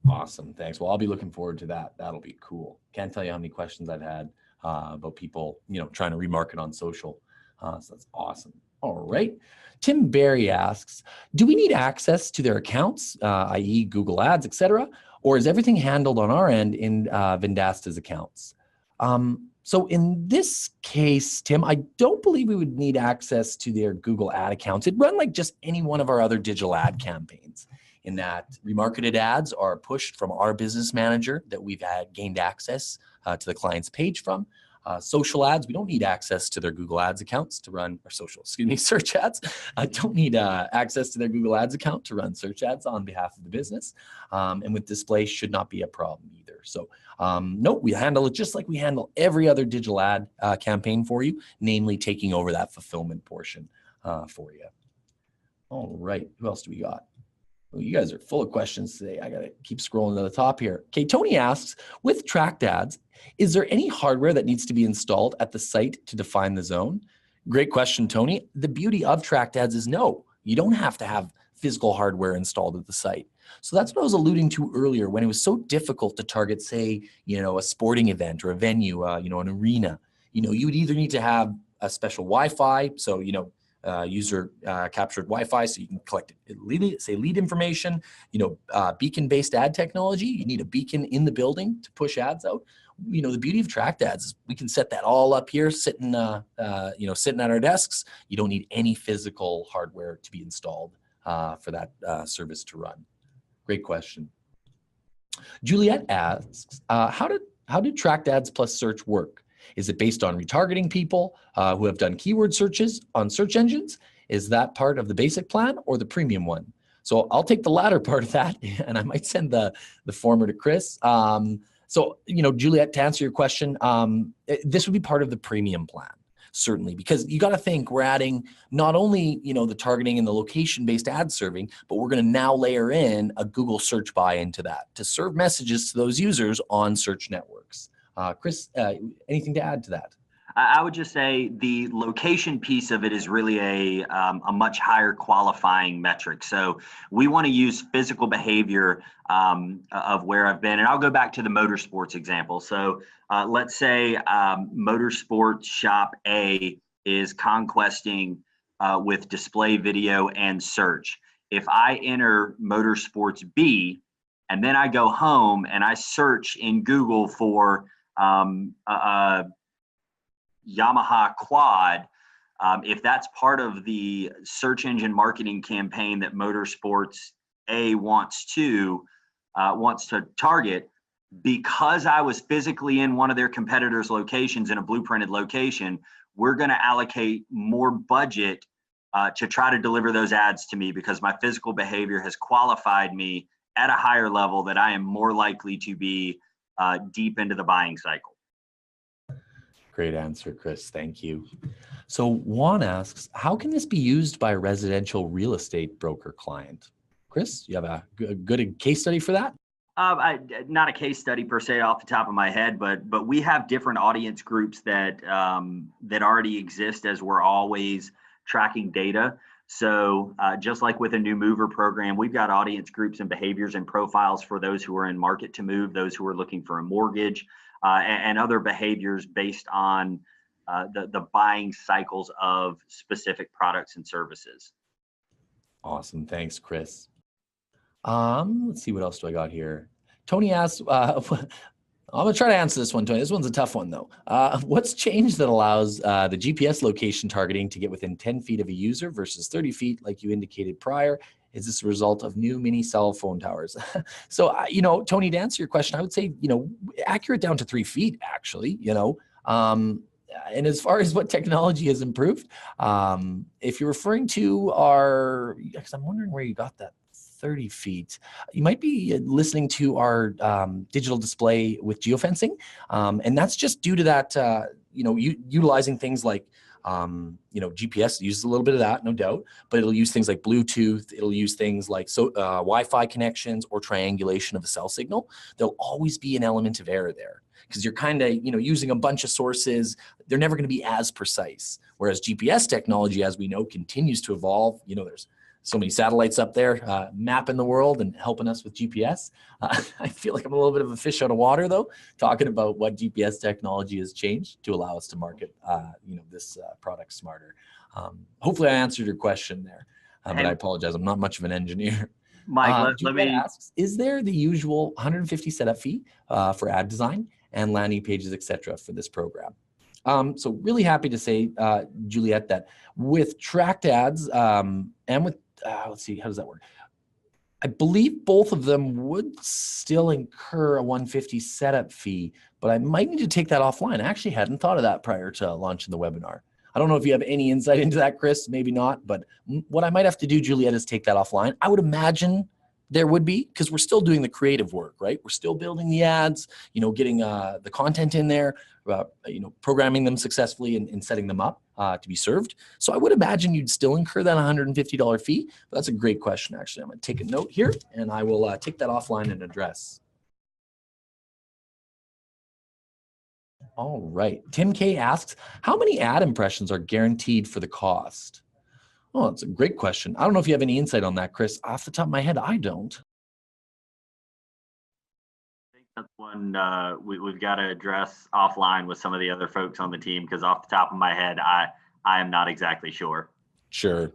Awesome. Thanks. Well, I'll be looking forward to that. That'll be cool. Can't tell you how many questions I've had about people, trying to remarket on social. So that's awesome. All right. Tim Barry asks, do we need access to their accounts, i.e. Google Ads, etc., or is everything handled on our end in Vendasta's accounts? So in this case, Tim, I don't believe we would need access to their Google ad accounts. It'd run like just any one of our other digital ad campaigns, in that remarketed ads are pushed from our business manager that we've gained access to the client's page from. Social ads, we don't need access to their Google Ads accounts to run, or search ads. I don't need access to their Google Ads account to run search ads on behalf of the business. And with display should not be a problem either. So no, we handle it just like we handle every other digital ad campaign for you, namely taking over that fulfillment portion for you. All right, who else do we got? Well, you guys are full of questions today. I got to keep scrolling to the top here. Okay, Tony asks, with Tract Ads, is there any hardware that needs to be installed at the site to define the zone? Great question, Tony. The beauty of Tract Ads is no, you don't have to have physical hardware installed at the site. So that's what I was alluding to earlier when it was so difficult to target, say, a sporting event or a venue, an arena. You would either need to have a special Wi-Fi, so, user captured Wi-Fi, so you can collect lead information, beacon-based ad technology. You need a beacon in the building to push ads out. The beauty of Tract Ads is we can set that all up here, sitting at our desks. You don't need any physical hardware to be installed for that service to run. Great question. Juliet asks, how did Tract Ads plus search work? Is it based on retargeting people who have done keyword searches on search engines? Is that part of the basic plan or the premium one? So I'll take the latter part of that, and I might send the former to Chris. Juliet, to answer your question, this would be part of the premium plan, certainly, because you got to think we're adding not only the targeting and the location-based ad serving, but we're going to now layer in a Google search buy into that to serve messages to those users on search networks. Chris, anything to add to that? I would just say the location piece of it is really a much higher qualifying metric. So we want to use physical behavior of where I've been. And I'll go back to the motorsports example. So let's say motorsports shop A is conquesting with display video and search. If I enter motorsports B and then I go home and I search in Google for Yamaha quad, if that's part of the search engine marketing campaign that Motorsports A wants to target, because I was physically in one of their competitors' locations in a blueprinted location, we're going to allocate more budget to try to deliver those ads to me, because my physical behavior has qualified me at a higher level that I am more likely to be deep into the buying cycle. Great answer, Chris. Thank you. So Juan asks, how can this be used by a residential real estate broker client? Chris, you have a good case study for that? Not a case study per se off the top of my head, but we have different audience groups that already exist as we're always tracking data. So just like with a new mover program, we've got audience groups and behaviors and profiles for those who are in market to move, those who are looking for a mortgage, and other behaviors based on the buying cycles of specific products and services. Awesome. Thanks, Chris. Let's see, what else do I got here? Tony asks, I'm gonna try to answer this one, Tony. This one's a tough one though. What's changed that allows the GPS location targeting to get within 10 feet of a user versus 30 feet like you indicated prior? Is this a result of new mini cell phone towers? So, Tony, to answer your question, I would say, accurate down to 3 feet, actually, and as far as what technology has improved, if you're referring to because I'm wondering where you got that 30 feet, you might be listening to our digital display with geofencing. And that's just due to that, utilizing things like, GPS uses a little bit of that, no doubt, but it'll use things like Bluetooth. It'll use things like Wi-Fi connections or triangulation of a cell signal. There'll always be an element of error there. because you're kind of, using a bunch of sources. They're never going to be as precise. Whereas GPS technology, as we know, continues to evolve. There's so many satellites up there mapping the world and helping us with GPS. I feel like I'm a little bit of a fish out of water, though, talking about what GPS technology has changed to allow us to market, this product smarter. Hopefully I answered your question there, but I apologize. I'm not much of an engineer. Mike, let me asks, is there the usual 150 setup fee for ad design and landing pages, etc., for this program? So really happy to say, Juliet, that with Tract Ads and with, let's see, how does that work? I believe both of them would still incur a 150 setup fee, but I might need to take that offline. I actually hadn't thought of that prior to launching the webinar. I don't know if you have any insight into that, Chris, maybe not, but what I might have to do, Juliet, is take that offline. I would imagine there would be, because we're still doing the creative work, right? We're still building the ads, getting the content in there, programming them successfully and setting them up to be served. So I would imagine you'd still incur that $150 fee, but that's a great question, actually. I'm gonna take a note here and I will take that offline and address. All right, Tim K asks, how many ad impressions are guaranteed for the cost? Oh, that's a great question. I don't know if you have any insight on that, Chris. Off the top of my head, I don't. I think that's one we've got to address offline with some of the other folks on the team, because off the top of my head, I am not exactly sure. Sure.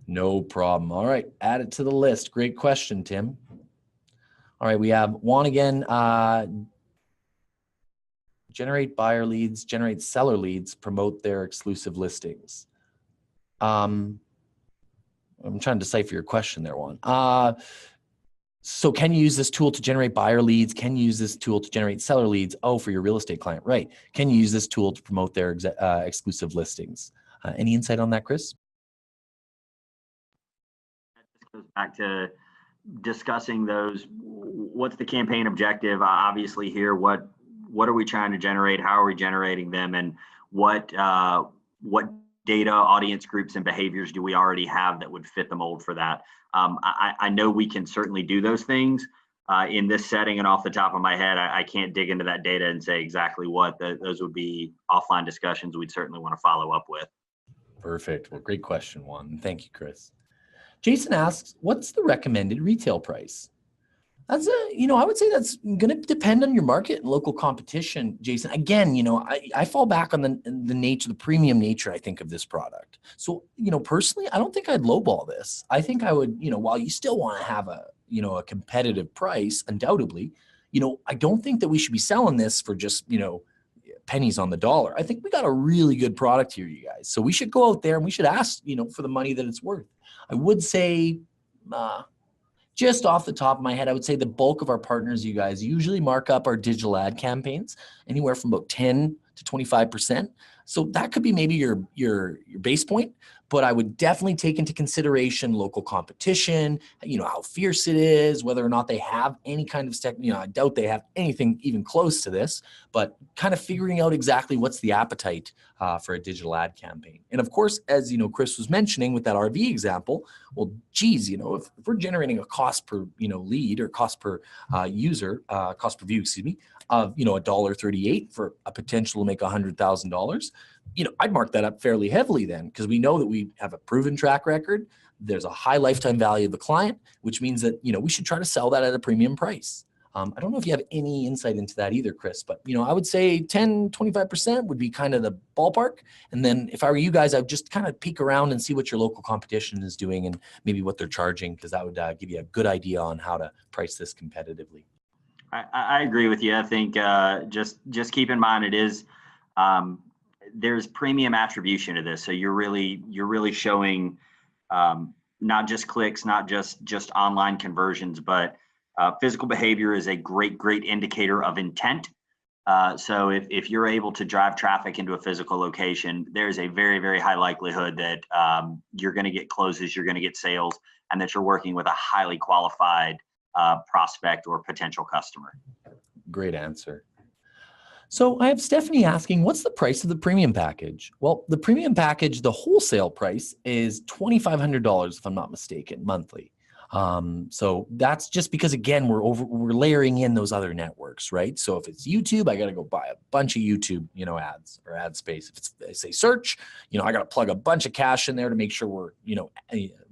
No problem. All right, add it to the list. Great question, Tim. All right, we have Juan again. Generate buyer leads, generate seller leads, promote their exclusive listings. I'm trying to decipher your question there, Juan. So can you use this tool to generate buyer leads? Can you use this tool to generate seller leads? Oh, for your real estate client, right. Can you use this tool to promote their exclusive listings? Any insight on that, Chris? That goes back to discussing those. What's the campaign objective? Obviously here, what are we trying to generate? How are we generating them? And what data, audience groups, and behaviors do we already have that would fit the mold for that? I know we can certainly do those things in this setting, and off the top of my head, I can't dig into that data and say exactly what. Those would be offline discussions we'd certainly want to follow up with. Perfect. Well, great question, Juan. Thank you, Chris. Jason asks, what's the recommended retail price? That's I would say that's going to depend on your market and local competition, Jason. Again, I fall back on the nature, the premium nature, I think, of this product. So, personally, I don't think I'd lowball this. I think I would, while you still want to have a competitive price, undoubtedly, I don't think that we should be selling this for just, pennies on the dollar. I think we got a really good product here, you guys. So we should go out there and we should ask, for the money that it's worth. I would say, just off the top of my head, I would say the bulk of our partners, you guys, usually mark up our digital ad campaigns anywhere from about 10 to 25%. So that could be maybe your base point, but I would definitely take into consideration local competition, how fierce it is, whether or not they have any kind of tech, I doubt they have anything even close to this, but kind of figuring out exactly what's the appetite for a digital ad campaign. And of course, as Chris was mentioning with that RV example, well, geez, if we're generating a cost per lead or cost per user, cost per view, excuse me, of $1.38 for a potential to make $100,000, I'd mark that up fairly heavily then, because we know that we have a proven track record. There's a high lifetime value of the client, which means that we should try to sell that at a premium price. I don't know if you have any insight into that either, Chris, but I would say 10, 25% would be kind of the ballpark. And then if I were you guys, I would just kind of peek around and see what your local competition is doing and maybe what they're charging, because that would give you a good idea on how to price this competitively. I agree with you. I think just keep in mind it is there's premium attribution to this. So you're really showing not just clicks, not just online conversions, but physical behavior is a great indicator of intent. So if you're able to drive traffic into a physical location, there's a very, very high likelihood that you're going to get closes, you're going to get sales, and that you're working with a highly qualified prospect or potential customer. Great answer. So I have Stephanie asking, what's the price of the premium package? Well, the premium package, the wholesale price is $2,500, if I'm not mistaken, monthly. So that's just because, again, we're layering in those other networks, right? So if it's YouTube, I got to go buy a bunch of YouTube, ads or ad space. If it's, say, search, I got to plug a bunch of cash in there to make sure we're,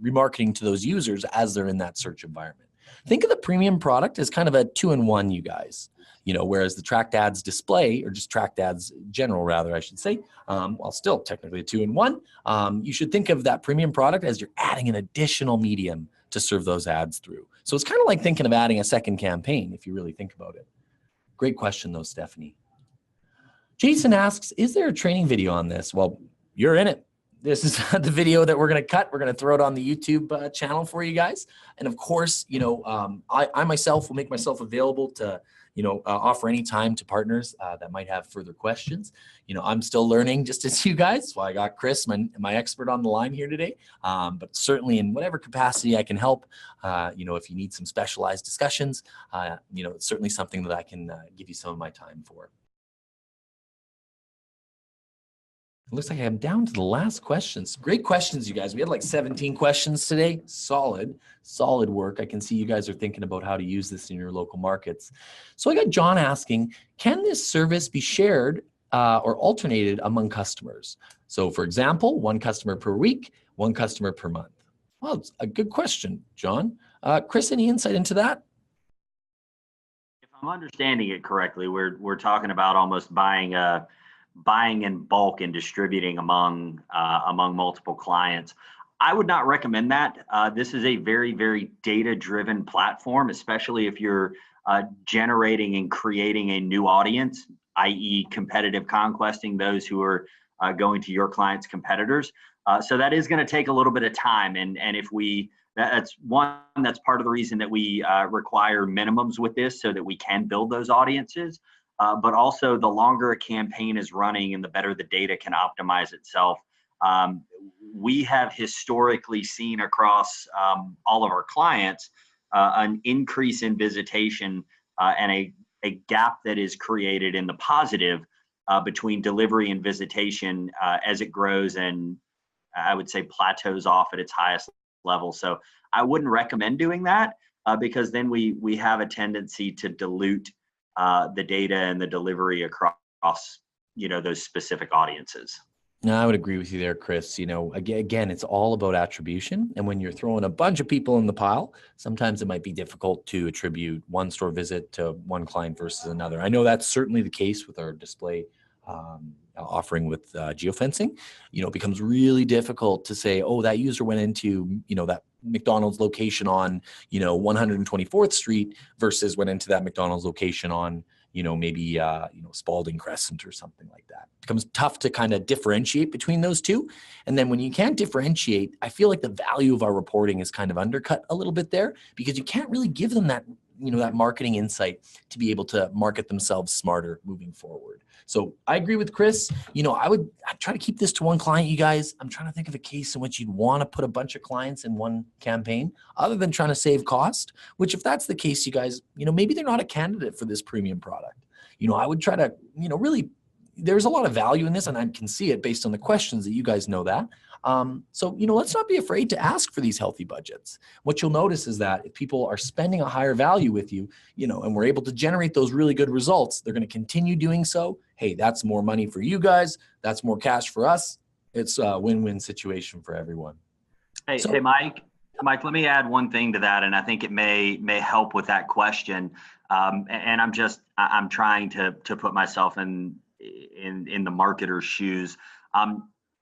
remarketing to those users as they're in that search environment. Think of the premium product as kind of a 2-in-1, you guys. Whereas the Tract Ads display, or just Tract Ads general, rather, I should say, while still technically a 2-in-1, you should think of that premium product as you're adding an additional medium to serve those ads through. So it's kind of like thinking of adding a second campaign, if you really think about it. Great question, though, Stephanie. Jason asks, is there a training video on this? Well, you're in it. This is the video that we're going to cut. We're going to throw it on the YouTube channel for you guys. And of course, I myself will make myself available to, offer any time to partners that might have further questions. I'm still learning just as you guys. So I got Chris, my expert, on the line here today. But certainly in whatever capacity I can help, if you need some specialized discussions, it's certainly something that I can give you some of my time for. It looks like I'm down to the last questions. Great questions, you guys. We had like 17 questions today. Solid work. I can see you guys are thinking about how to use this in your local markets. So I got John asking, can this service be shared or alternated among customers? So for example, 1 customer per week, 1 customer per month. Well, it's a good question, John. Chris, any insight into that? If I'm understanding it correctly, we're talking about almost buying in bulk and distributing among multiple clients. I would not recommend that. This is a very, very data-driven platform, especially if you're generating and creating a new audience, i.e. competitive conquesting those who are going to your clients' competitors. So that is going to take a little bit of time. And if that's part of the reason that we require minimums with this, so that we can build those audiences. But also, the longer a campaign is running and the better the data can optimize itself. We have historically seen across all of our clients an increase in visitation and a gap that is created in the positive between delivery and visitation as it grows and, I would say, plateaus off at its highest level. So I wouldn't recommend doing that because then we have a tendency to dilute the data and the delivery across, those specific audiences. No, I would agree with you there, Chris. Again, it's all about attribution. And when you're throwing a bunch of people in the pile, sometimes it might be difficult to attribute one store visit to one client versus another. I know that's certainly the case with our display offering with geofencing. It becomes really difficult to say, oh, that user went into, that McDonald's location on, 124th Street versus went into that McDonald's location on, maybe, Spalding Crescent or something like that. It becomes tough to kind of differentiate between those two. And then when you can't differentiate, I feel like the value of our reporting is kind of undercut a little bit there because you can't really give them that, that marketing insight to be able to market themselves smarter moving forward. So I agree with Chris. I'd try to keep this to 1 client, you guys. I'm trying to think of a case in which you'd want to put a bunch of clients in 1 campaign other than trying to save cost, which if that's the case, you guys, maybe they're not a candidate for this premium product. I would try to, really, there's a lot of value in this and I can see it based on the questions that you guys know that. So, let's not be afraid to ask for these healthy budgets. What you'll notice is that if people are spending a higher value with you, and we're able to generate those really good results, they're going to continue doing so. Hey, that's more money for you guys. That's more cash for us. It's a win-win situation for everyone. Hey, Mike, let me add one thing to that. And I think it may help with that question. And I'm trying to put myself in the marketer's shoes.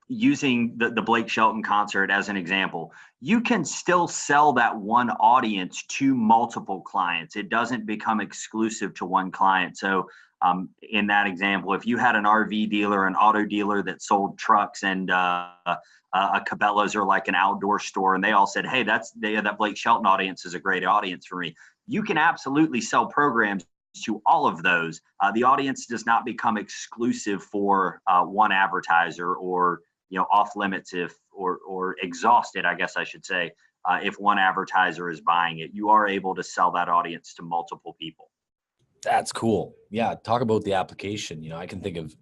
Using the Blake Shelton concert as an example, you can still sell that one audience to multiple clients. It doesn't become exclusive to one client. So in that example, if you had an RV dealer, an auto dealer that sold trucks, and a Cabela's or like an outdoor store, and they all said, hey, that Blake Shelton audience is a great audience for me. You can absolutely sell programs to all of those. The audience does not become exclusive for one advertiser or off limits or exhausted, I guess I should say, if one advertiser is buying it. You are able to sell that audience to multiple people. That's cool. Yeah, talk about the application. I can think of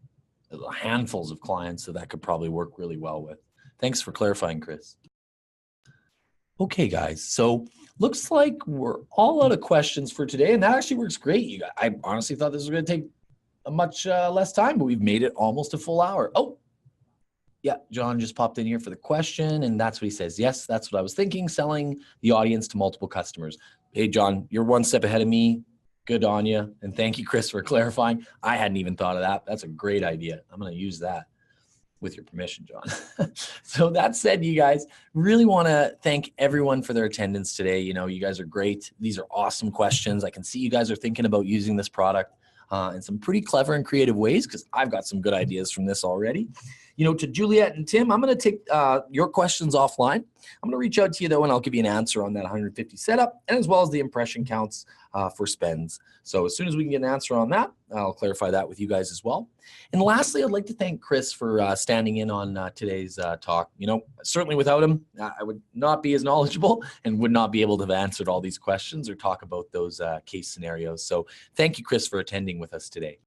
handfuls of clients that could probably work really well with. Thanks for clarifying, Chris. Okay, guys, so looks like we're all out of questions for today, and that actually works great. You guys, I honestly thought this was going to take a much less time, but we've made it almost a full hour. Oh, yeah, John just popped in here for the question, and that's what he says. Yes, that's what I was thinking, selling the audience to multiple customers. Hey, John, you're one step ahead of me. Good on you, and thank you, Chris, for clarifying. I hadn't even thought of that. That's a great idea. I'm going to use that. With your permission, John. So that said, you guys, really want to thank everyone for their attendance today. You know, you guys are great. These are awesome questions. I can see you guys are thinking about using this product in some pretty clever and creative ways, because I've got some good ideas from this already. You know, to Juliet and Tim, I'm going to take your questions offline. I'm going to reach out to you, though, and I'll give you an answer on that 150 setup, and as well as the impression counts for spends. So as soon as we can get an answer on that, I'll clarify that with you guys as well. And lastly, I'd like to thank Chris for standing in on today's talk. You know, certainly without him, I would not be as knowledgeable and would not be able to have answered all these questions or talk about those case scenarios. So thank you, Chris, for attending with us today.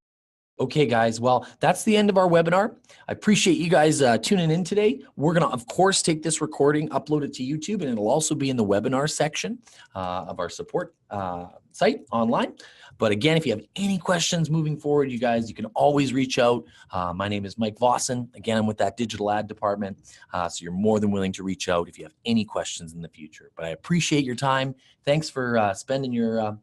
Okay, guys, well, that's the end of our webinar. I appreciate you guys tuning in today. We're going to, of course, take this recording, upload it to YouTube, and it'll also be in the webinar section of our support site online. But again, if you have any questions moving forward, you guys, you can always reach out. My name is Mike Vossen. Again, I'm with that digital ad department. So you're more than willing to reach out if you have any questions in the future. But I appreciate your time. Thanks for spending your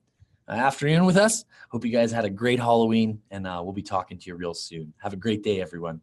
afternoon with us. Hope you guys had a great Halloween, and we'll be talking to you real soon. Have a great day, everyone.